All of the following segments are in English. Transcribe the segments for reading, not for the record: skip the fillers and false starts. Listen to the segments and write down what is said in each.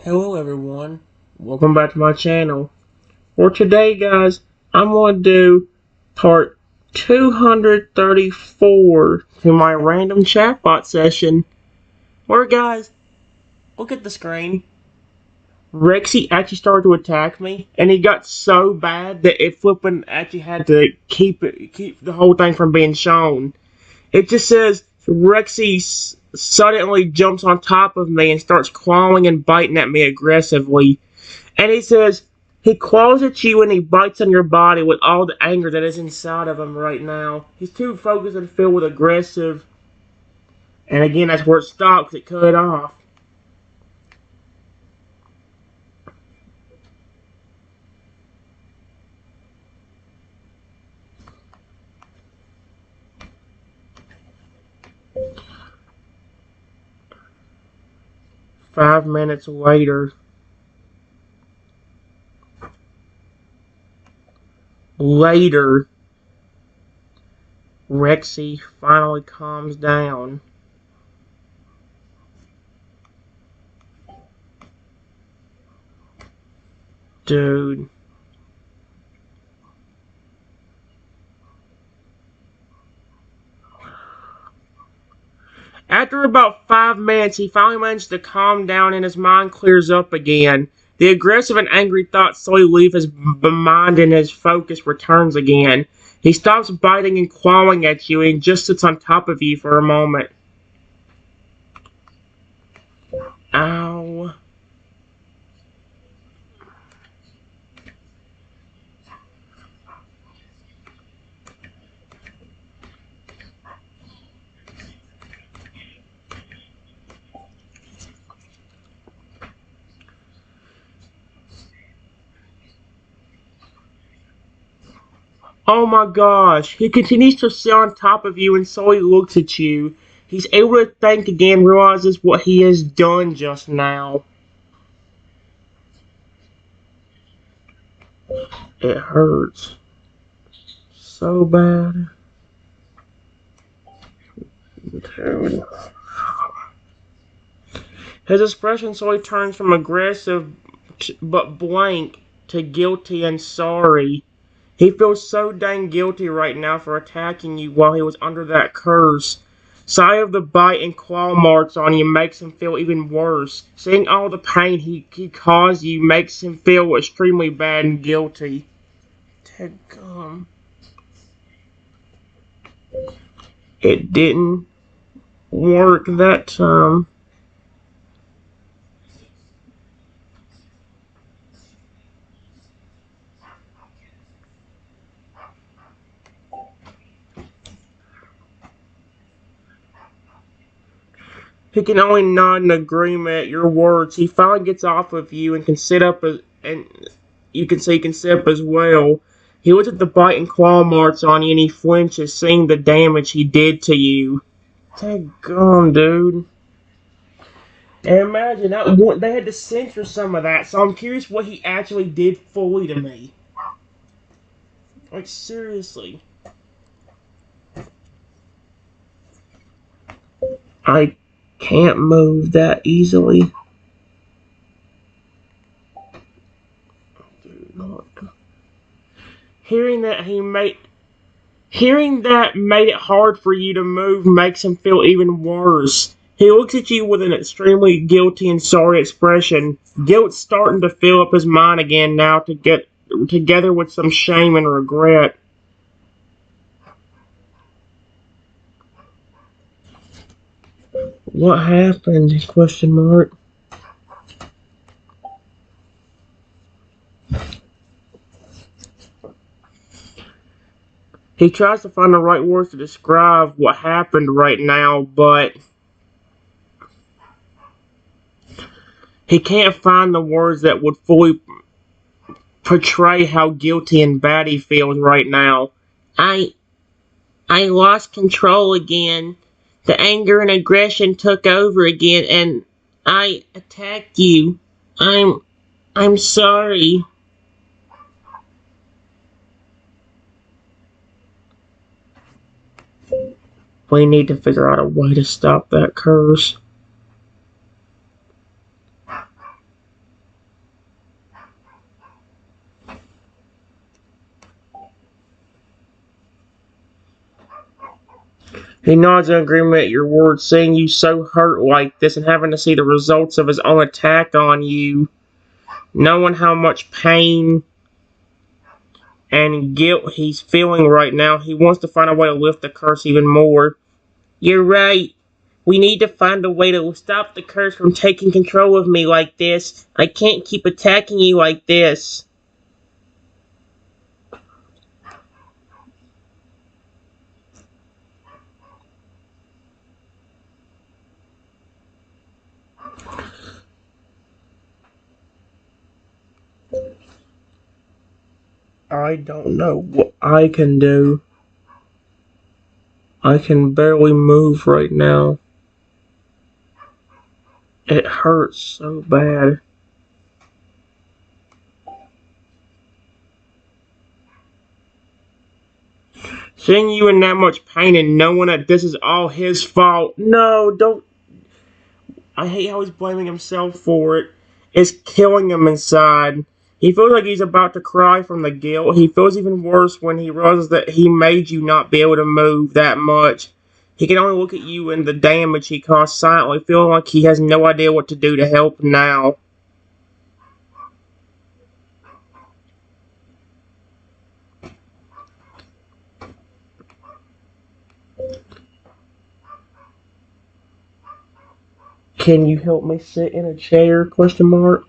Hello everyone, welcome back to my channel. For today guys, I'm going to do part 234 to my random chatbot session. Where guys, look at the screen. Rexy actually started to attack me, and he got so bad that it flipping actually had to keep the whole thing from being shown. It just says Rexy suddenly jumps on top of me and starts clawing and biting at me aggressively. And he says he claws at you and he bites on your body with all the anger that is inside of him right now. He's too focused and filled with aggressive. And again, that's where it stops. It cut it off. Five minutes later, Rexy finally calms down. Dude. After about 5 minutes, he finally manages to calm down and his mind clears up again. The aggressive and angry thoughts slowly leave his mind and his focus returns again. He stops biting and clawing at you and just sits on top of you for a moment. Ow. Oh my gosh. He continues to sit on top of you and slowly looks at you. He's able to think again, realizes what he has done just now. It hurts so bad. Dude. His expression slowly turns from aggressive but blank to guilty and sorry. He feels so dang guilty right now for attacking you while he was under that curse. Sight of the bite and claw marks on you makes him feel even worse. Seeing all the pain he caused you makes him feel extremely bad and guilty. Dadgum. It didn't work that time. He can only nod in agreement at your words. He finally gets off of you and can sit up and you can say he can sit up as well. He looks at the bite and claw marks on you and he flinches, seeing the damage he did to you. Daggone, dude. And imagine that they had to censor some of that, so I'm curious what he actually did fully to me. Like seriously. I can't move that easily. Hearing that made it hard for you to move makes him feel even worse. He looks at you with an extremely guilty and sorry expression. Guilt's starting to fill up his mind again now to get together with some shame and regret. What happened? Question mark. He tries to find the right words to describe what happened right now, but he can't find the words that would fully portray how guilty and bad he feels right now. I lost control again. The anger and aggression took over again and I attacked you. I'm sorry. We need to figure out a way to stop that curse. He nods in agreement at your words, seeing you so hurt like this and having to see the results of his own attack on you, knowing how much pain and guilt he's feeling right now. He wants to find a way to lift the curse even more. You're right. We need to find a way to stop the curse from taking control of me like this. I can't keep attacking you like this. I don't know what I can do. I can barely move right now. It hurts so bad. Seeing you in that much pain and knowing that this is all his fault. No, don't. I hate how he's blaming himself for it. It's killing him inside. He feels like he's about to cry from the guilt. He feels even worse when he realizes that he made you not be able to move that much. He can only look at you and the damage he caused silently, feeling like he has no idea what to do to help now. Can you help me sit in a chair? Question mark.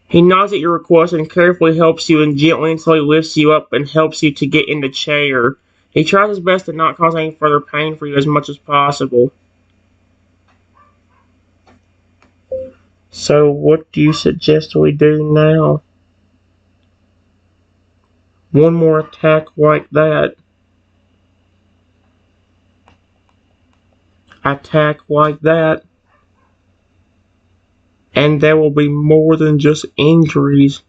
He nods at your request and carefully helps you and gently and slowly lifts you up and helps you to get in the chair. He tries his best to not cause any further pain for you as much as possible. So what do you suggest we do now? One more attack like that. Attack like that. And there will be more than just injuries.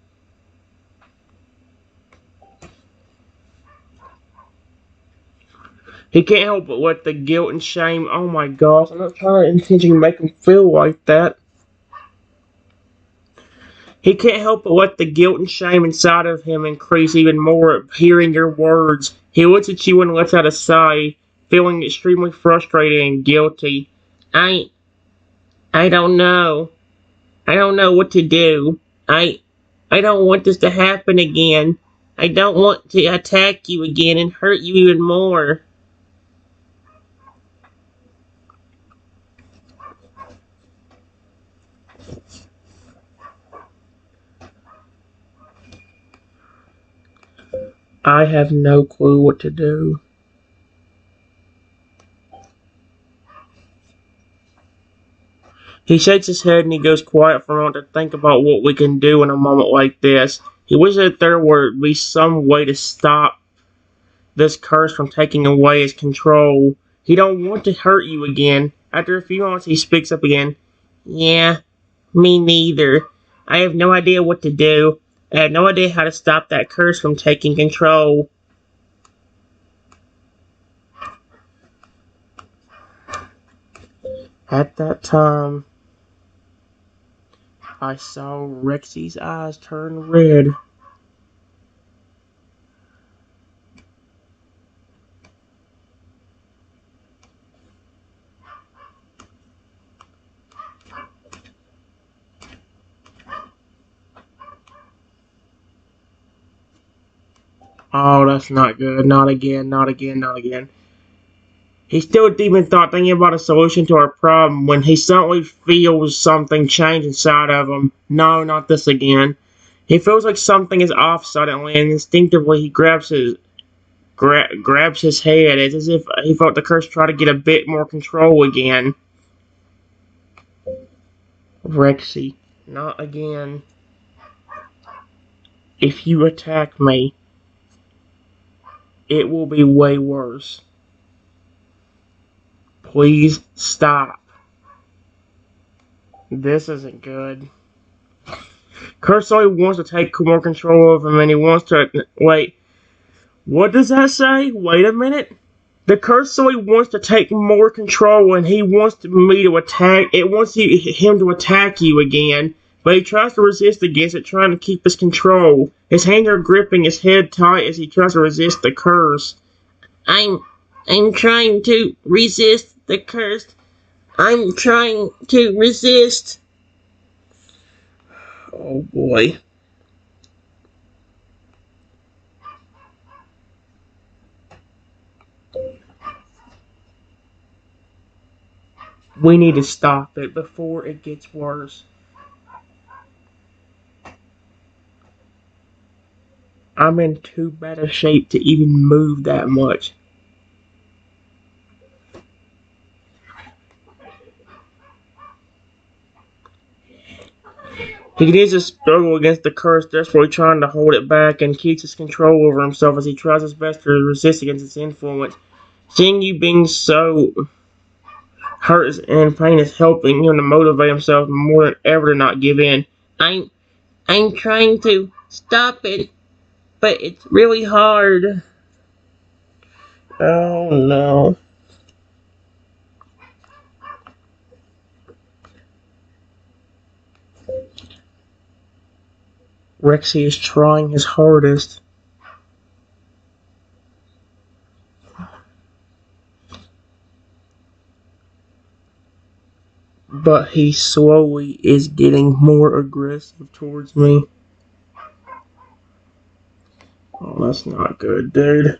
He can't help but let the guilt and shame. Oh my gosh, I'm not trying to intentionally make him feel like that. He can't help but let the guilt and shame inside of him increase even more at hearing your words. He looks at you and lets out a sigh, feeling extremely frustrated and guilty. I don't know. I don't know what to do. I don't want this to happen again. I don't want to attack you again and hurt you even more. I have no clue what to do. He shakes his head and he goes quiet for a moment to think about what we can do in a moment like this. He wishes that there would be some way to stop this curse from taking away his control. He don't want to hurt you again. After a few moments, he speaks up again. Yeah, me neither. I have no idea what to do. I have no idea how to stop that curse from taking control. At that time, I saw Rexy's eyes turn red. Oh, that's not good. Not again, not again, not again. He's still deep in thought, thinking about a solution to our problem, when he suddenly feels something change inside of him. No, not this again. He feels like something is off suddenly, and instinctively he grabs his head. It's as if he felt the curse try to get a bit more control again. Rexy, not again. If you attack me, it will be way worse. Please stop. This isn't good. Cursor wants to take more control of him, and he wants to... Wait. What does that say? Wait a minute. The cursor wants to take more control, and he wants me to attack... It wants him to attack you again. but he tries to resist against it, trying to keep his control. His hands are gripping his head tight as he tries to resist the curse. I'm trying to resist the curse. I'm trying to resist. Oh boy. We need to stop it before it gets worse. I'm in too bad a shape to even move that much. He continues to struggle against the curse, desperately trying to hold it back, and keeps his control over himself as he tries his best to resist against its influence. Seeing you being so hurt and pain is helping him to motivate himself more than ever to not give in. I'm trying to stop it, but it's really hard. Oh no. Rexy is trying his hardest. But he slowly is getting more aggressive towards me. Oh, that's not good, dude.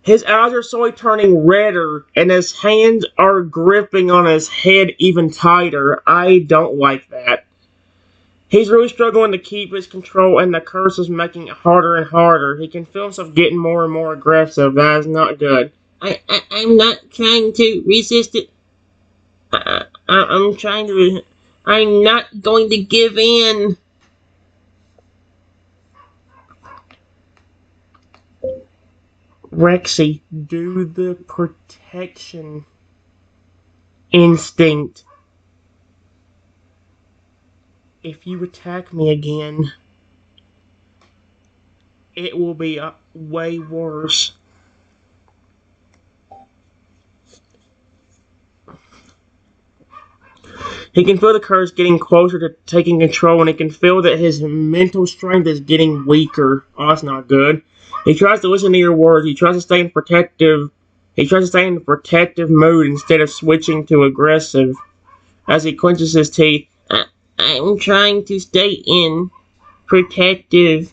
His eyes are slowly turning redder, and his hands are gripping on his head even tighter. I don't like that. He's really struggling to keep his control, and the curse is making it harder and harder. He can feel himself getting more and more aggressive. That is not good. I'm not trying to resist it. I'm trying to. I'm not going to give in. Rexy, do the protection instinct. If you attack me again, it will be way worse. He can feel the curse getting closer to taking control, and he can feel that his mental strength is getting weaker. Oh, that's not good. He tries to listen to your words. He tries to stay in protective. He tries to stay in a protective mood instead of switching to aggressive. As he clenches his teeth, I'm trying to stay in protective.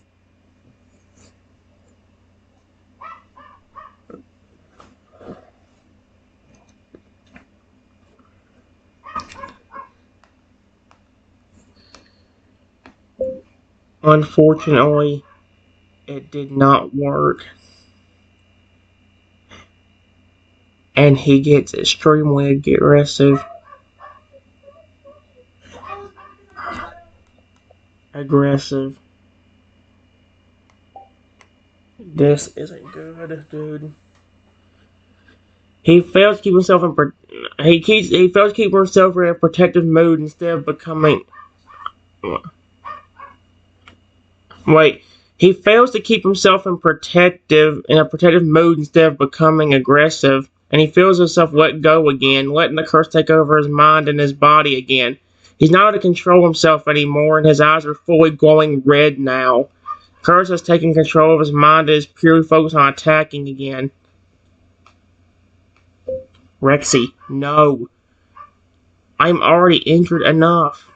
Unfortunately, it did not work. And he gets extremely aggressive. This isn't good, dude. He fails to keep himself in he fails to keep himself in a protective mood instead of becoming. Wait. He fails to keep himself in a protective mood instead of becoming aggressive, and he feels himself let go again, letting the curse take over his mind and his body again. He's not able to control himself anymore, and his eyes are fully glowing red now. Curse has taken control of his mind and is purely focused on attacking again. Rexy, no. I'm already injured enough.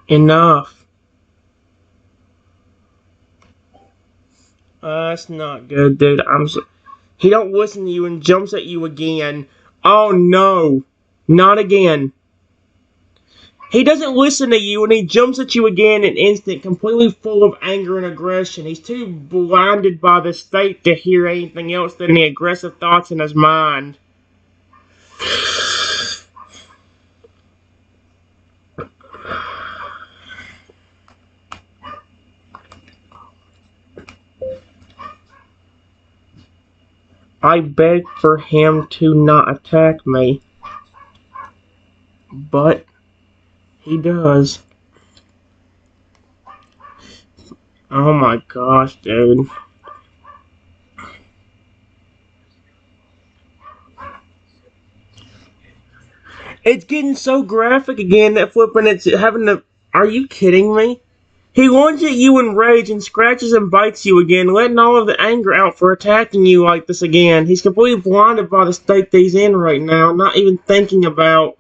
Enough. That's not good, dude. He don't listen to you and jumps at you again. Oh no. Not again. He doesn't listen to you and he jumps at you again in an instant, completely full of anger and aggression. He's too blinded by the state to hear anything else than the aggressive thoughts in his mind. I begged for him to not attack me, but He does. Oh my gosh, dude. It's getting so graphic again that flipping it's having to. Are you kidding me? He lunges at you in rage and scratches and bites you again, letting all of the anger out for attacking you like this again. He's completely blinded by the state that he's in right now, not even thinking about.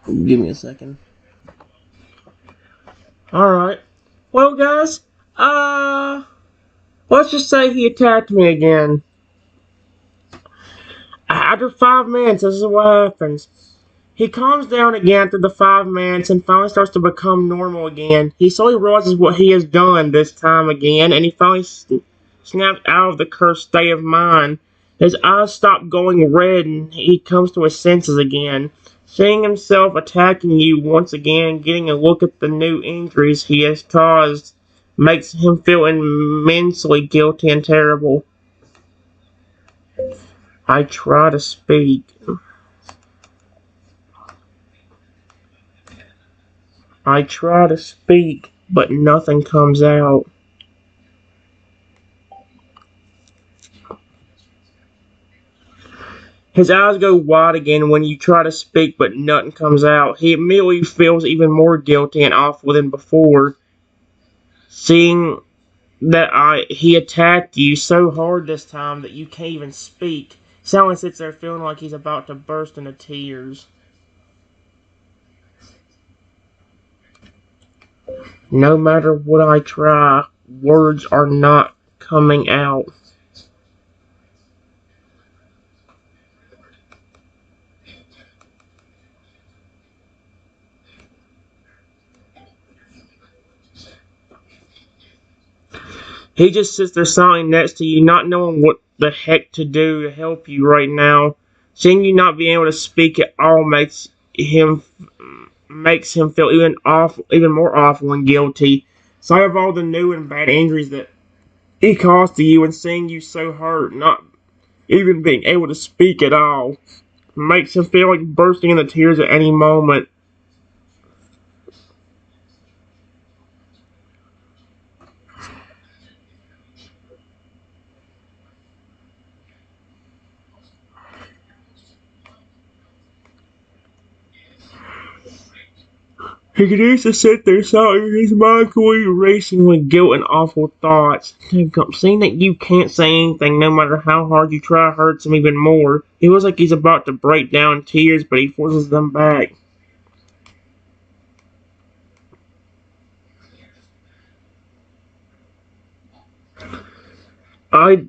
Give me a second. Alright. Well, guys, let's just say he attacked me again. After 5 minutes, this is what happens. He calms down again after the 5 minutes and finally starts to become normal again. He slowly realizes what he has done this time again, and he finally snaps out of the cursed state of mind. His eyes stop going red, and he comes to his senses again. Seeing himself attacking you once again, getting a look at the new injuries he has caused, makes him feel immensely guilty and terrible. I try to speak. I try to speak, but nothing comes out. His eyes go wide again when you try to speak, but nothing comes out. He immediately feels even more guilty and awful than before, seeing that he attacked you so hard this time that you can't even speak. Silence sits there feeling like he's about to burst into tears. No matter what I try, words are not coming out. He just sits there silently next to you, not knowing what the heck to do to help you right now. Seeing you not being able to speak at all makes him feel even more awful and guilty. Sight of all the new and bad injuries that he caused to you, and seeing you so hurt, not even being able to speak at all, makes him feel like bursting into tears at any moment. He continues to sit there silently, his mind quickly racing with guilt and awful thoughts. Seeing that you can't say anything, no matter how hard you try, hurts him even more. He feels like he's about to break down in tears, but he forces them back.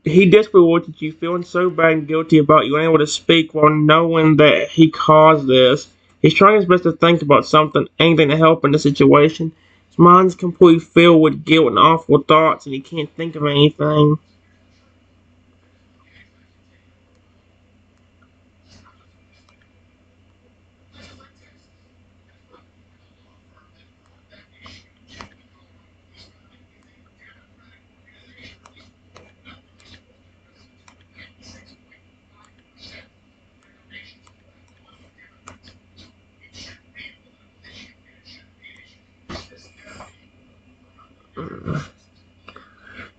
He desperately looked at you, feeling so bad and guilty about you unable to speak while knowing that he caused this. He's trying his best to think about something, anything to help in the situation. His mind's completely filled with guilt and awful thoughts, and he can't think of anything.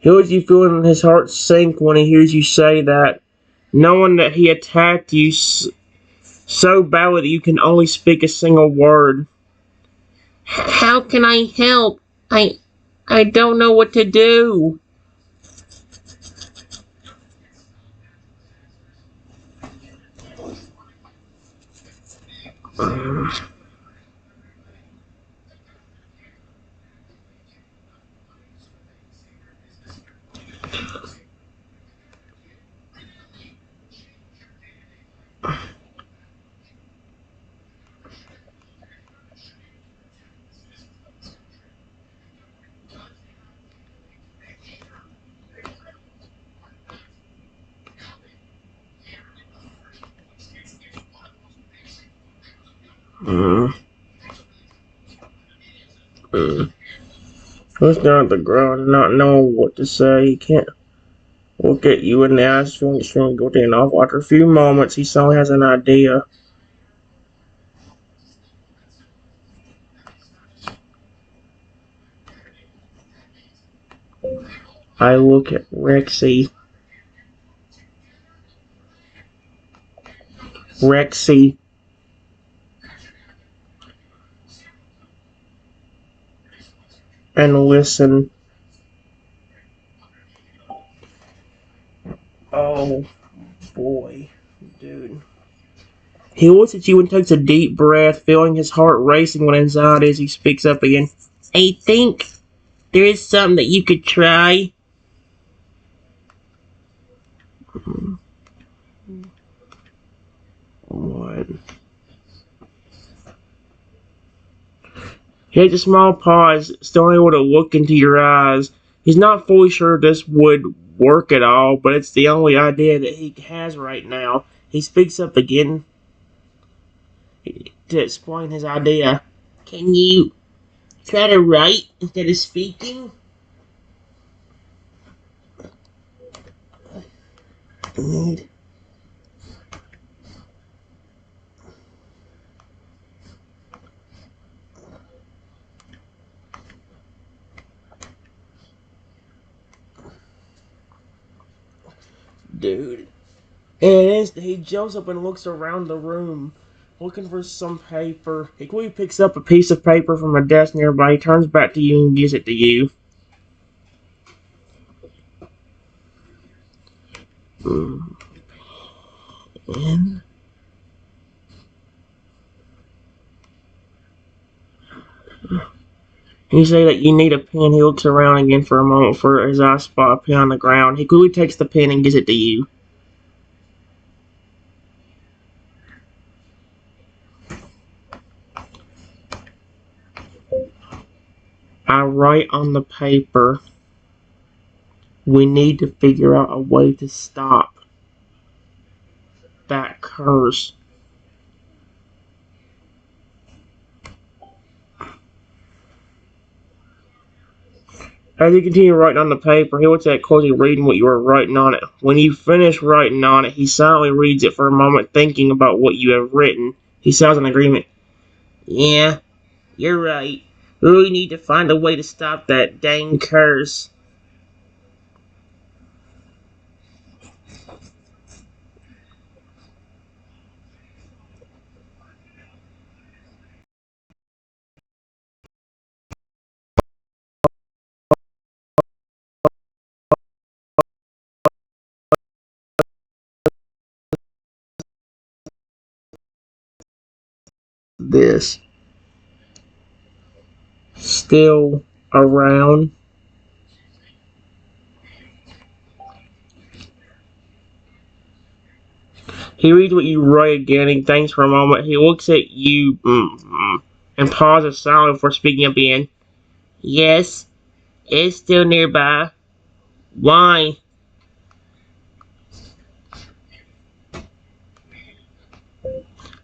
He lets you feeling his heart sink when he hears you say that, knowing that he attacked you so badly that you can only speak a single word. How can I help? I don't know what to do. Mm. Mm. He's down at the ground, not knowing what to say. He can't look at you in the eyes, feeling extremely guilty and awful. After a few moments, he suddenly has an idea. I look at Rexy. Rexy. And listen. Oh, boy. Dude. He looks at you and takes a deep breath, feeling his heart racing with anxiety as he speaks up again. I think there is something that you could try. What? He takes a small pause, still able to look into your eyes. He's not fully sure this would work at all, but it's the only idea that he has right now. He speaks up again to explain his idea. Can you try to write instead of speaking? Dude. He jumps up and looks around the room, looking for some paper. He quickly picks up a piece of paper from a desk nearby. He turns back to you and gives it to you. And you say that you need a pen. He looks around again for a moment for his eye spot a pen on the ground. He quickly takes the pen and gives it to you. I write on the paper. We need to figure out a way to stop that curse. As you continue writing on the paper, he looks at it closely, reading what you are writing on it. When you finish writing on it, he silently reads it for a moment, thinking about what you have written. He sounds in agreement. Yeah, you're right. We really need to find a way to stop that dang curse. This. Still around. He reads what you write again and thinks for a moment. He looks at you and pauses silently before speaking up again. Yes, it's still nearby. Why?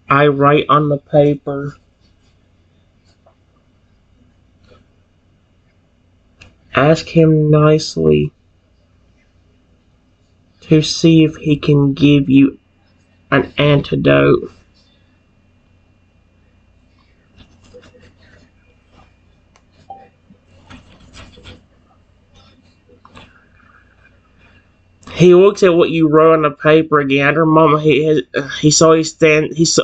I write on the paper. Ask him nicely to see if he can give you an antidote. He looks at what you wrote on the paper again. After a moment, he slowly stands.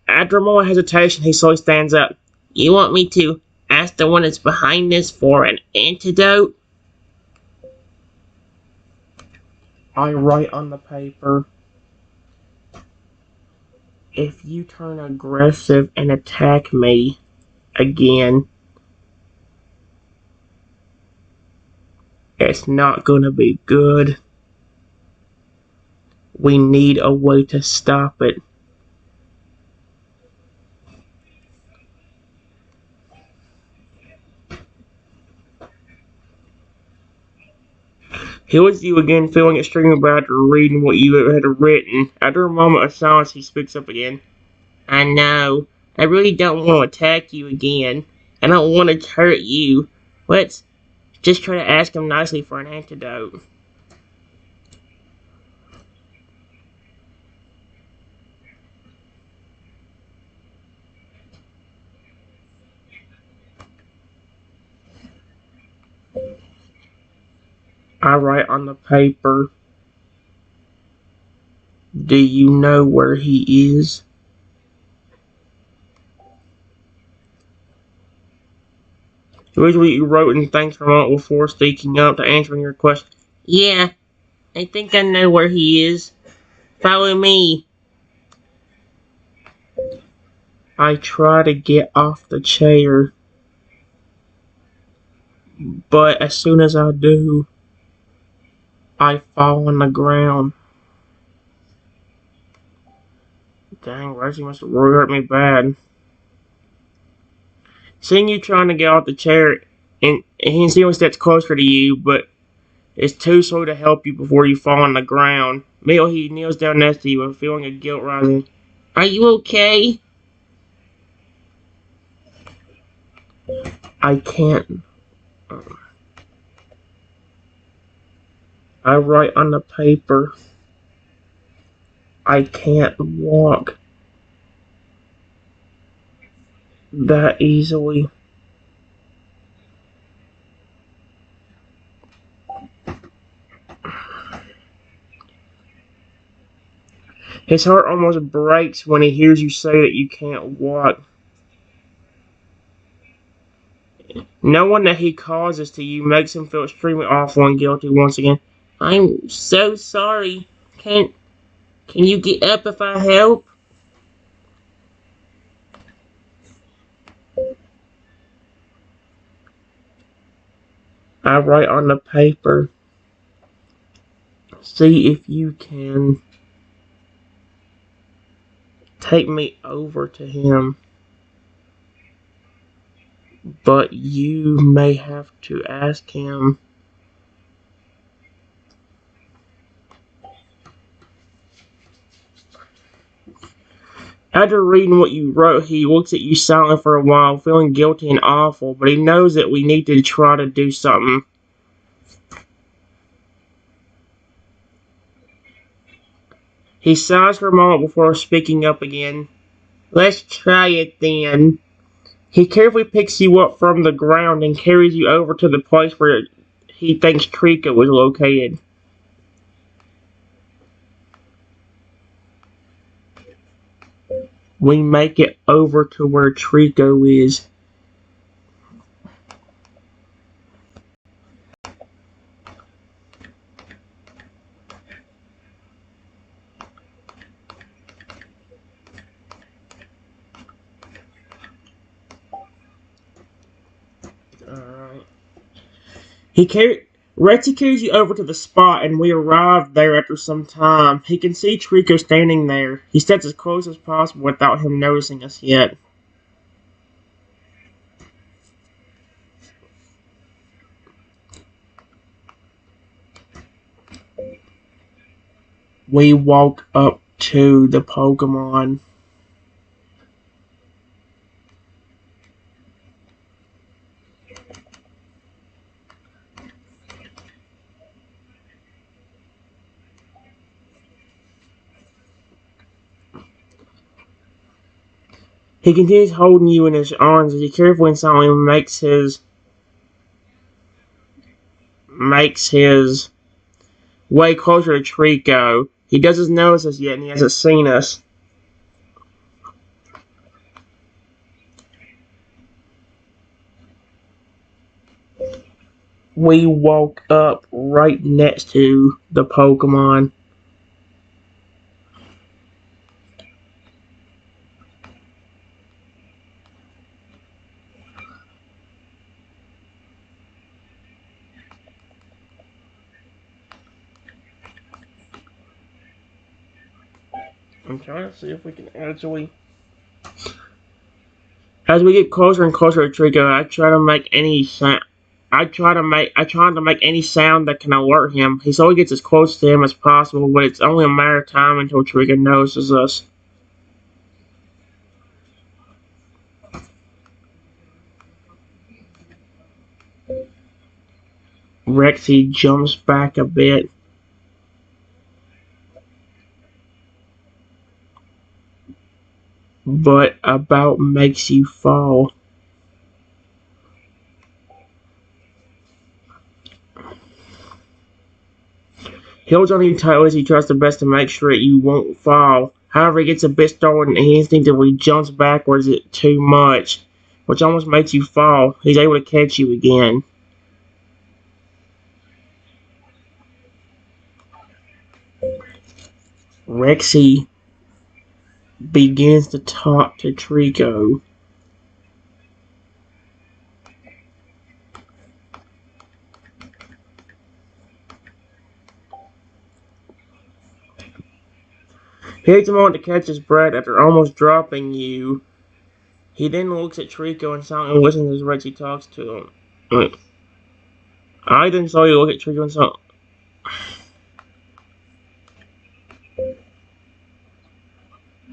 After a moment of hesitation, he slowly stands up. You want me to ask the one that's behind this for an antidote? I write on the paper. If you turn aggressive and attack me again, it's not gonna be good. We need a way to stop it. He looks at you again, feeling extremely bad after reading what you had written. After a moment of silence, he speaks up again. I know. I really don't want to attack you again. I don't want to hurt you. Let's just try to ask him nicely for an antidote. I write on the paper, do you know where he is? Here's what you wrote, and thanks for a moment before speaking up to answering your question. Yeah, I think I know where he is. Follow me. I try to get off the chair, but as soon as I do, I fall on the ground. Dang, Rexy must have really hurt me bad. Seeing you trying to get off the chair, and he only steps closer to you, but it's too slow to help you before you fall on the ground. Meanwhile, he kneels down next to you, a feeling of guilt rising. Are you okay? I can't. I write on the paper. I can't walk that easily. His heart almost breaks when he hears you say that you can't walk. Knowing that he causes to you makes him feel extremely awful and guilty once again. I'm so sorry. Can you get up if I help? I write on the paper. See if you can take me over to him. But you may have to ask him. After reading what you wrote, he looks at you silently for a while, feeling guilty and awful, but he knows that we need to try to do something. He sighs for a moment before speaking up again. Let's try it then. He carefully picks you up from the ground and carries you over to the place where he thinks Trico was located. We make it over to where Trico is. Alright. Rexy carries you over to the spot, and we arrive there after some time. He can see Trico standing there. He steps as close as possible without him noticing us yet. We walk up to the Pokemon. He continues holding you in his arms as he carefully and silently makes his way closer to Trico. He doesn't notice us yet, and he hasn't seen us. We walk up right next to the Pokemon. I'm trying to see if we can actually. As we get closer and closer to Trico, I try to make any sound. I try to make any sound that can alert him. He slowly gets as close to him as possible, but it's only a matter of time until Trico notices us. Rexy jumps back a bit. But about makes you fall. He holds on to you tightly as he tries the best to make sure that you won't fall. However, he gets a bit startled and he instinctively jumps backwards too much, which almost makes you fall. He's able to catch you again. Rexy begins to talk to Trico. He takes a moment to catch his breath after almost dropping you. He then looks at Trico and silently listens as Rexy talks to him. I then saw you look at Trico and saw.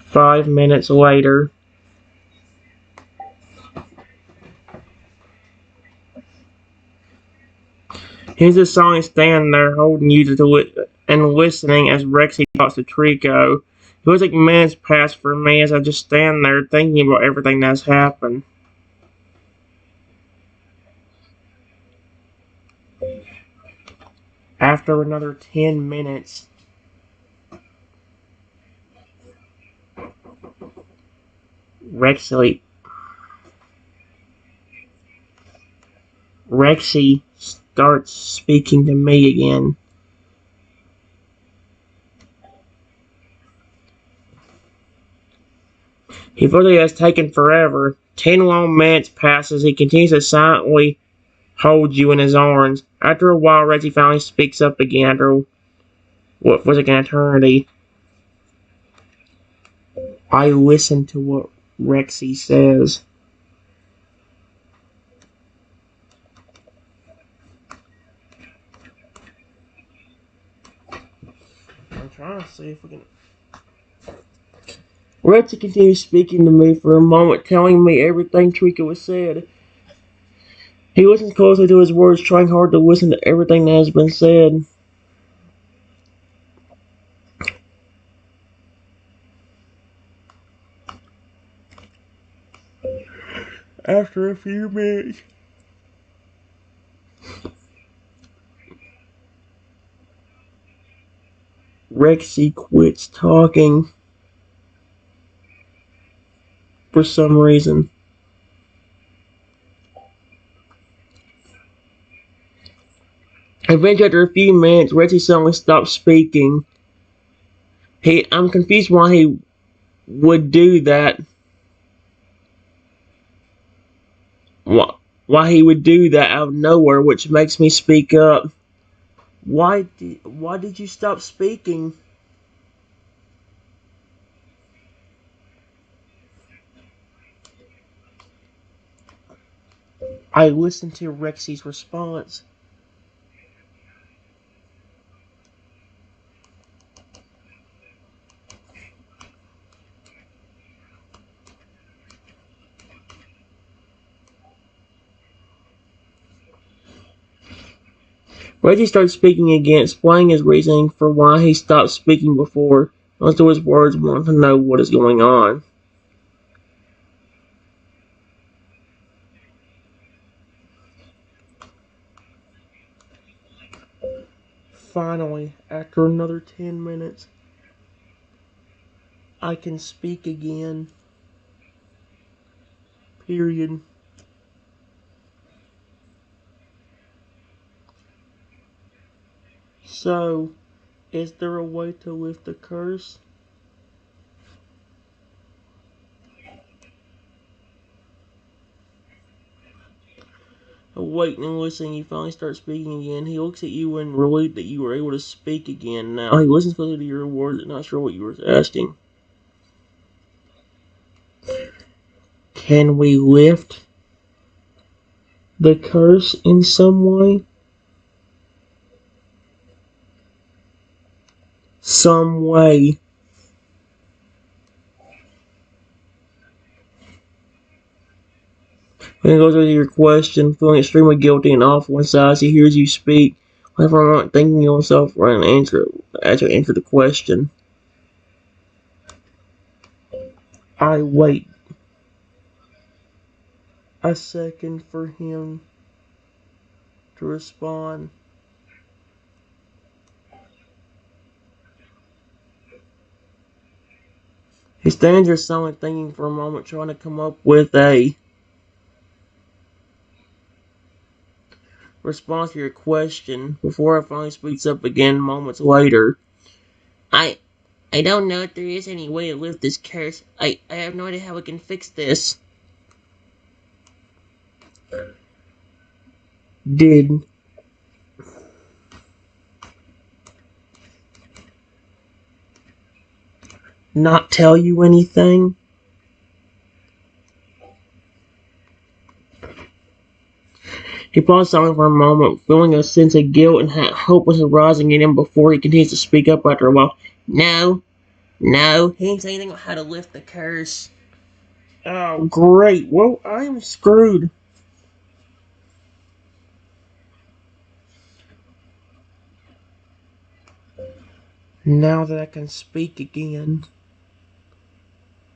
5 minutes later. He's just silently standing there holding you and listening as Rexy talks to Trico. It feels like minutes pass for me as I just stand there thinking about everything that's happened. After another 10 minutes, Rexy starts speaking to me again. He feels like it has taken forever. 10 long minutes pass as he continues to silently hold you in his arms. After a while, Rexy finally speaks up again after what was like an eternity. I listen to what Rexy says. I'm trying to see if we can. Rexy continues speaking to me for a moment, telling me everything Trico has said. He listens closely to his words, trying hard to listen to everything that has been said. After a few minutes, Rexy quits talking for some reason. Eventually, after a few minutes, Rexy suddenly stops speaking. I'm confused why he would do that. Why he would do that out of nowhere, which makes me speak up. Why did you stop speaking? I listened to Rexy's response. Reggie starts speaking again, explaining his reasoning for why he stopped speaking before. Most of his words want to know what is going on. Finally, after another 10 minutes, I can speak again. Period. So, is there a way to lift the curse? Waiting and listening, he finally starts speaking again. He looks at you in relief that you were able to speak again now. He listens closely to your words, not sure what you were asking. Can we lift the curse in some way? Some way. Then goes with your question, feeling extremely guilty and awful inside. He hears you speak. Whenever I'm not thinking to himself, right, answer the question. I wait a second for him to respond. He stands there silently thinking for a moment, trying to come up with a response to your question before I finally speaks up again moments later. I I don't know if there is any way to lift this curse. I have no idea how we can fix this. Did not tell you anything? He paused silent for a moment, feeling a sense of guilt and hope was arising in him before he continues to speak up after a while. No, he ain't saying anything about how to lift the curse. Oh, great. Well, I'm screwed. Now that I can speak again,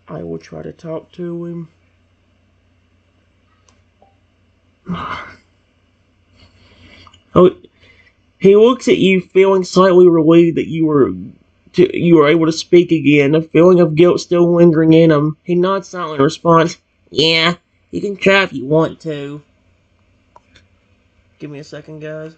I will try to talk to him. Oh, he looks at you, feeling slightly relieved that you were able to speak again. A feeling of guilt still lingering in him. He nods silently in response. Yeah, you can try if you want to. Give me a second, guys.